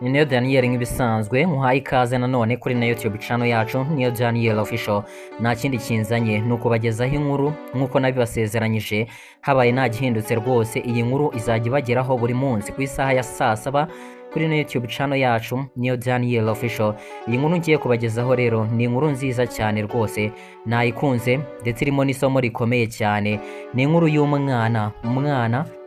Niyo Daniel nk'ibisanzwe muhaye ikaze nanone kuri na YouTube channel yacu Niyo Daniel Official. Nta kindi kinzanye nuko bagezaho inkuru nkuko nabibasezeranyije, habaye nta gihindutse rwose. Iyi nkuru izajya ibageraho buri munsi ku isaha ya saa 7 kuri na YouTube channel yacu Niyo Daniel Official. Iyi nkuru ngiye kubagezaho rero ni inkuru nziza cyane rwose, nayikunze ndetse irimo n'isomo rikomeye cyane. Ni inkuru y'umwana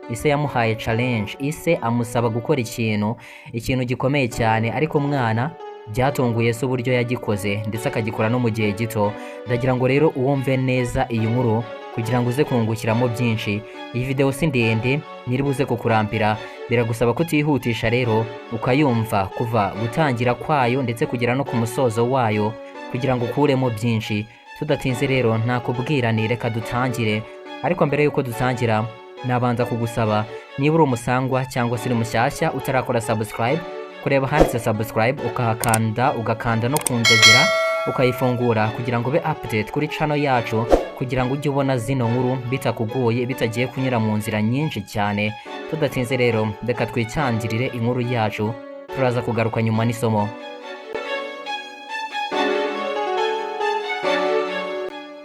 ise yamuhaye challenge, ise amusaba gukora ikintu gikomeye cyane, ariko umwana byatunguye se uburyo yagikoze ndetse akagikora no mu gihe gito. Ndagira ngo rero uwumve neza iyi nkuru kugira ngo uze kungukiramo byinshi. Iyi video si ndende niribuze kukurambira, biragusaba kutihutisha rero ukayumva kuva gutangira kwayo ndetse kugera no ku musozo wayo kugira ngo ukuremo byinshi. Tudatinze rero nakubwirane, reka dutangire. Ariko mbere yuko dutangira nabanza kugusaba, niba uri umusangwa cyangwa se uri mushyashya utarakora subscribe, kureba handitse subscribe ugakanda no kunzogera ukayifungura kugira ngo ube update kuri channel yacu, kugira ngo ujye ubona zino nkuru bitakugoye, bitagiye kunyura mu nzira nyinshi cyane. Tudatinze rero reka twicangirire inkuru yacu, turaza kugaruka nyuma n'isomo.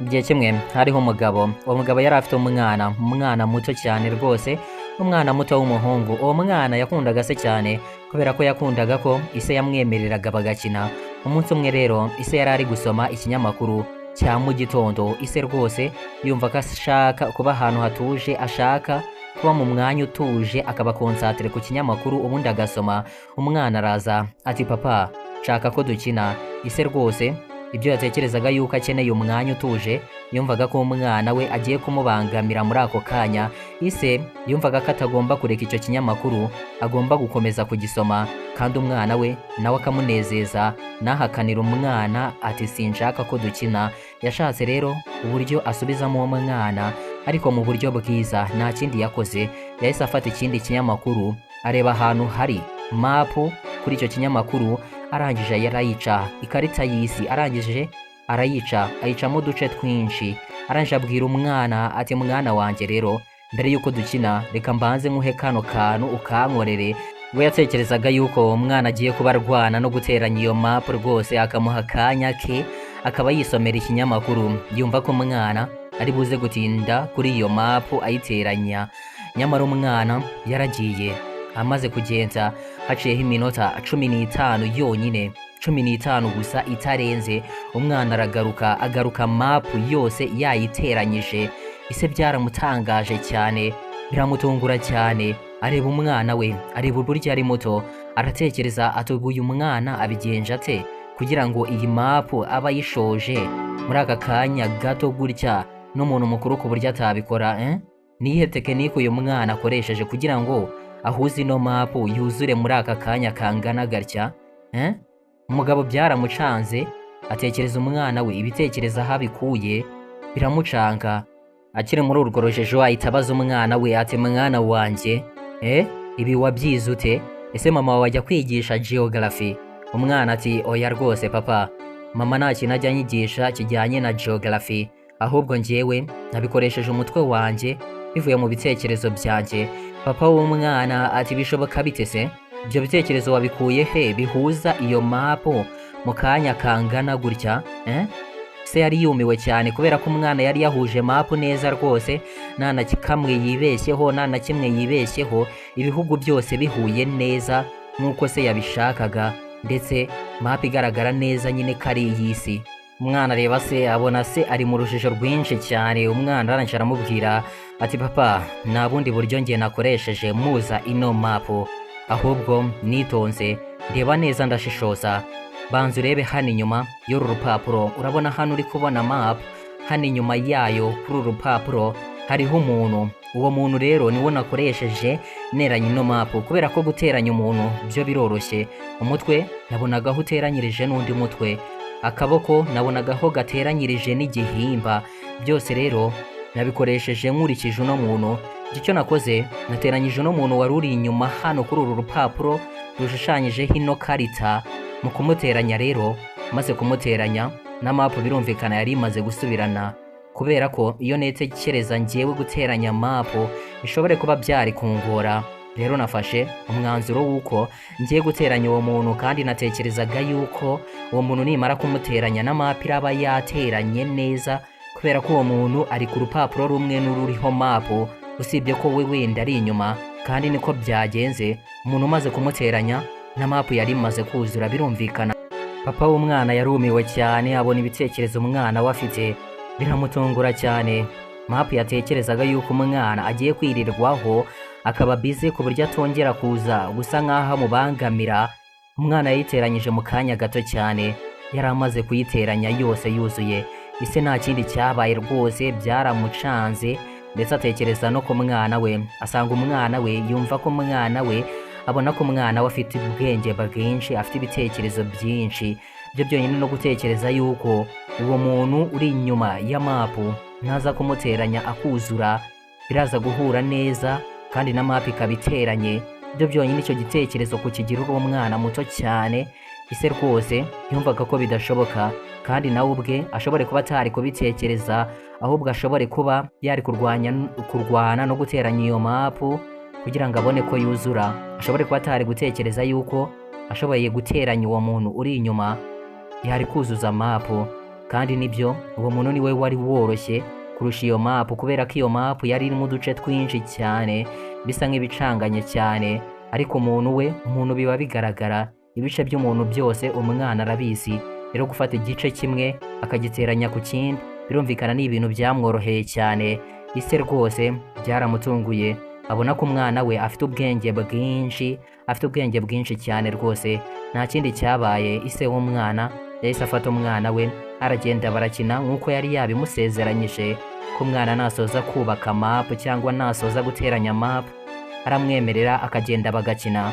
Igihe kimwe hariho umugabo. Uwo mugabo yari afite umwana muto cyane rwose, umwana muto w'umuhungu. Uwo mwana yakundaga se cyane kubera ko yakundaga ko ise yamwemereraga bagakina. Umunsi umwe rero ise yari ari gusoma ikinyamakuru cya mu gitondo. Ise rwose yumva ko ashaka kuba ahantu hatuje, ashaka kuba mu mwanya utuje, akaba konsantere ku kinyamakuru ubundi agasoma. Umwana araza ati, papa shaka ko dukina. Ise rwose ibyo yatekerezaga yuko akeneye umwanya utuje, yumvaga ko umwana we agiye kumubangamira muri ako kanya. Ise yumvaga ko atagomba kureka icyo kinyamakuru, agomba gukomeza kugisoma, kandi umwana we nawe akamunezeza, nahakanira umwana ati sinshaka ko dukina. Yashatse rero uburyo asubizamo uwo mwana, ariko mu buryo bwiza. Nta kindi yakoze, yahise afata ikindi kinyamakuru, areba ahantu hari mapu kuri icyo kinyamakuru, arangije yarayica ikarita y'isi, arangije arayica, ayicamo uduce twinshi. Arangije abwira umwana ati, mwana wanjye rero mbere yuko dukina reka mbanze nkuhe kano kantu ukankorere. We yatekerezaga yuko umwana agiye kuba arwana no guteranya iyo mapu rwose, akamuha akanya ke akaba yisomera ikinyamakuru. Yumva ko umwana ari buze gutinda kuri iyo mapu ayiteranya. Nyamara umwana yaragiye. Amaze kugenza haciyeho iminota 15 yonyine, 15 gusa itarenze, umwana agaruka mapu yose yayiteranyije. Ise byaramutangaje cyane, biramutungura cyane. Areba umwana we, areba uburyo ari muto, aratekereza ati uyu mwana abigenje ate kugira ngo iyi mapu aba yishoje muri aka kanya gato gutya, n'umuntu mukuru ku buryo atabikora. Nihe tekinike uyu mwana akoresheje kugira ngo ahuze ino mapu yuzure muri aka kanya kangana gatya? Umugabo byaramucanze, atekereza umwana we, ibitekereza aho abikuye biramucanga. Akiri muri urwo rujejo ahita abaza umwana we ati, mwana wanjye ibi wabyize ute? Ese mama wawe ajya kwigisha geography? Umwana ati, oya rwose papa, mama nta kintu ajya anyigisha kijyanye na geography, ahubwo njyewe nabikoresheje umutwe wanjye bivuye mu bitekerezo byanjye. Papa w'umwana ati, bishoboka bite se? Ibyo bitekerezo wabikuye he bihuza iyo mapu mu kanya kangana gutya? Se yari yumiwe cyane kubera ko umwana yari yahuje mapu neza rwose, nta na kimwe yibeshyeho, ibihugu byose bihuye neza nk'uko se yabishakaga, ndetse mapu igaragara neza nyine kari iy'isi. Umwana areba se, abona se ari mu rujijo rwinshi cyane. Umwana arangije aramubwira ati, papa nta bundi buryo njye nakoresheje muza ino mapu, ahubwo nitonze ndeba neza ndashishoza. Banza urebe hano inyuma y'uru rupapuro, urabona hano uri kubona mapu, hano inyuma yayo kuri uru rupapuro hariho umuntu. Uwo muntu rero niwo nakoresheje neranya ino mapu, kubera ko guteranya umuntu byo biroroshye. Umutwe nabonagaho uteranyirije n'undi mutwe, akaboko nabonagaho gateranyirije n'igihimba, byose rero nabikoresheje nkurikije uno muntu. Icyo nakoze, nateranyije uno muntu wari uri inyuma hano kuri uru rupapuro rushushanyijeho ino karita. Mu kumuteranya rero, maze kumuteranya na mapu birumvikana yari imaze gusubirana, kubera ko iyo netekereza ngiyewe guteranya mapu bishobore kuba byari kungora. rero nafashe umwanzuro w'uko ngiye guteranya uwo muntu, kandi natekerezaga yuko uwo muntu nimara kumuteranya n'amapu iraba yateranye neza, kubera ko uwo muntu ari ku rupapuro rumwe n'ururiho mapu, usibye ko we wenda ari inyuma. Kandi niko byagenze, umuntu umaze kumuteranya na mapu yari imaze kuzura. Birumvikana papa w'umwana yarumiwe cyane, abona ibitekerezo umwana we afite biramutungura cyane. Mapu yatekerezaga yuko umwana agiye kwirirwaho akaba bize ku buryo atongera kuza gusa nk'aho amubangamira. Umwana yayiteranyije mu kanya gato cyane, yari amaze kuyiteranya yose yuzuye. Ise nta kindi cyabaye rwose, byaramucanze ndetse atekereza no ku mwana we, asanga umwana we yumva ko umwana we abona ko umwana we afite ubwenge bwinshi, afite ibitekerezo byinshi. Byo byonyine no gutekereza yuko uwo muntu uri inyuma ya mapu naza kumuteranya akuzura, biraza guhura neza kandi na mapu ikaba iteranye. Byo byonyine icyo gitekerezo kukigira uri umwana muto cyane, ise rwose yumvaga ko bidashoboka, kandi nawe ubwe ashobore kuba atari kubitekereza, ahubwo ashobore kuba yari kurwana no guteranya iyo mapu kugira ngo abone ko yuzura. Ashobore kuba atari gutekereza yuko ashoboye guteranya uwo muntu uri inyuma yari kuzuza mapu. Kandi nibyo, uwo muntu niwe wari woroshye kurusha iyo mapu, kubera ko iyo mapu yari irimo uduce twinshi cyane bisa nk'ibicanganye cyane. Ariko umuntu biba bigaragara, ibice by'umuntu byose umwana arabizi. Rero gufata igice kimwe akagiteranya ku kindi, birumvikana ni ibintu byamworoheye cyane. Ise rwose byaramutunguye, abona ko umwana we afite ubwenge bwinshi cyane rwose. Nta kindi cyabaye, ise w'umwana yahise afata umwana we aragenda barakina nk'uko yari yabimusezeranyije ko umwana nasoza kubaka mapu cyangwa nasoza guteranya mapu aramwemerera akagenda bagakina.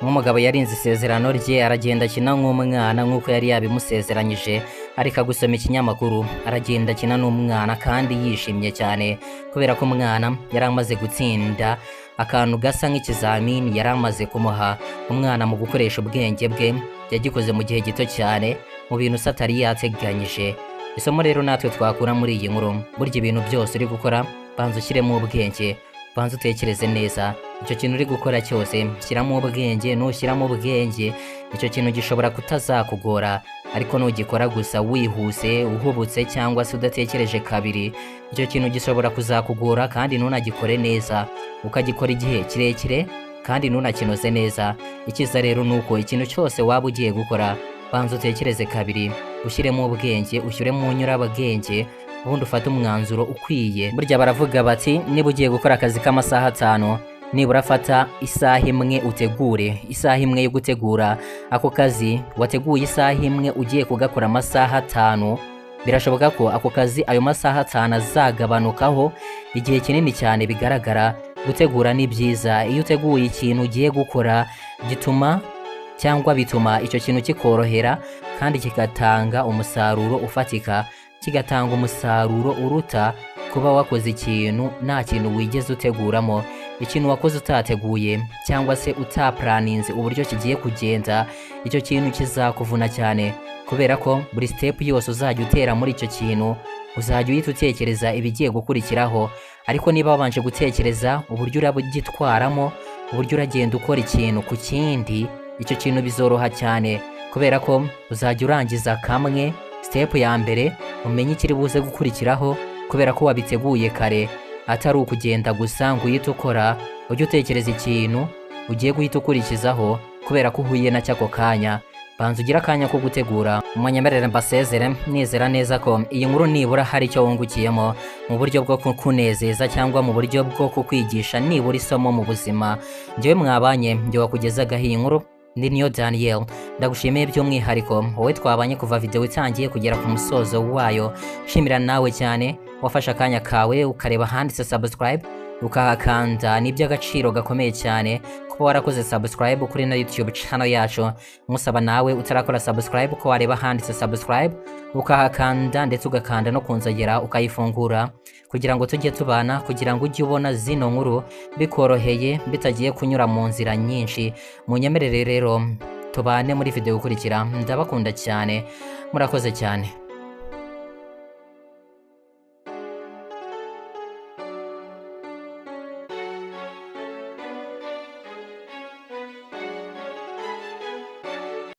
Nk'umugabo yarinze isezerano rye, aragenda akina nk'umwana nk'uko yari yabimusezeranyije, ariko gusoma ikinyamakuru aragenda akina n'umwana kandi yishimye cyane, kubera ko umwana yari amaze gutsinda akantu gasa nk'ikizamini yari amaze kumuha. Umwana mu gukoresha ubwenge bwe yagikoze mu gihe gito cyane, mu bintu se atari yateganyije. Isomo rero natwe twakura muri iyi nkuru, burya ibintu byose uri gukora banza ushyiremo ubwenge, banza utekereze neza. Icyo kintu uri gukora cyose shyiramo ubwenge, nushyiramo ubwenge icyo kintu gishobora kutazakugora. Ariko nugikora gusa wihuse, uhubutse cyangwa se udatekereje kabiri, icyo kintu gishobora kuzakugora kandi ntunagikore neza, ukagikora igihe kirekire kandi ntunakinoze neza. Icyiza rero nuko ikintu cyose waba ugiye gukora banza utekereze kabiri, ushyiremo ubwenge, ushyire mu nyurabwenge, ubundi ufate umwanzuro ukwiye. Burya baravuga bati niba ugiye gukora akazi k'amasaha 5, nibura fata isaha imwe utegure, isaha imwe yo gutegura ako kazi. Wateguye isaha imwe ugiye kugakora amasaha 5, birashoboka ko ako kazi ayo masaha 5 azagabanukaho igihe kinini cyane. Bigaragara gutegura ni byiza. Iyo uteguye ikintu ugiye gukora bituma icyo kintu kikorohera kandi kigatanga umusaruro ufatika, kigatanga umusaruro uruta kuba wakoze ikintu nta kintu wigeze uteguramo. Ikintu wakoze utateguye cyangwa se utaplaninze uburyo kigiye kugenda, icyo kintu kizakuvuna cyane, kubera ko buri step yose uzajya utera muri icyo kintu uzajya uhita utekereza ibigiye gukurikiraho. Ariko niba wabanje gutekereza uburyo urabugitwaramo, uburyo uragenda ukora ikintu ku kindi, icyo kintu bizoroha cyane, kubera ko uzajya urangiza kamwe step ya mbere umenye ikiri buze gukurikiraho, kubera ko wabiteguye kare. Atari ukugenda gusa ngo uhite ukora, ujye utekereza ikintu ugiye guhita ukurikizaho, kubera ko uhuye na cyako kanya. Banza ugira akanya ko gutegura. Munyemerere mbasezere nizera neza ko iyi nkuru nibura hari icyo wungukiyemo mu buryo bwo kunezeza cyangwa mu buryo bwo kukwigisha nibura isomo mu buzima. Njyewe mwabanye, njye wakugezagaho iyi nkuru ndi Niyo Daniel. Ndagushimiye by'umwihariko wowe twabanye kuva video itangiye kugera ku musozo wayo. Shimira nawe cyane wafashe akanya kawe ukareba handitse subscribe ukahakanda. Ni by'agaciro gakomeye cyane kuba warakoze subscribe kuri na YouTube channel yacu. Musaba nawe utarakora subscribe ko wareba handitse subscribe ukahakanda, ndetse ugakanda no kunzagera ukayifungura, kugira ngo tujye tubana, kugira ngo ujye ubona zino nkuru bikoroheye bitagiye kunyura mu nzira nyinshi. Munyemerere rero tubane muri video ikurikira. Ndabakunda cyane, murakoze cyane.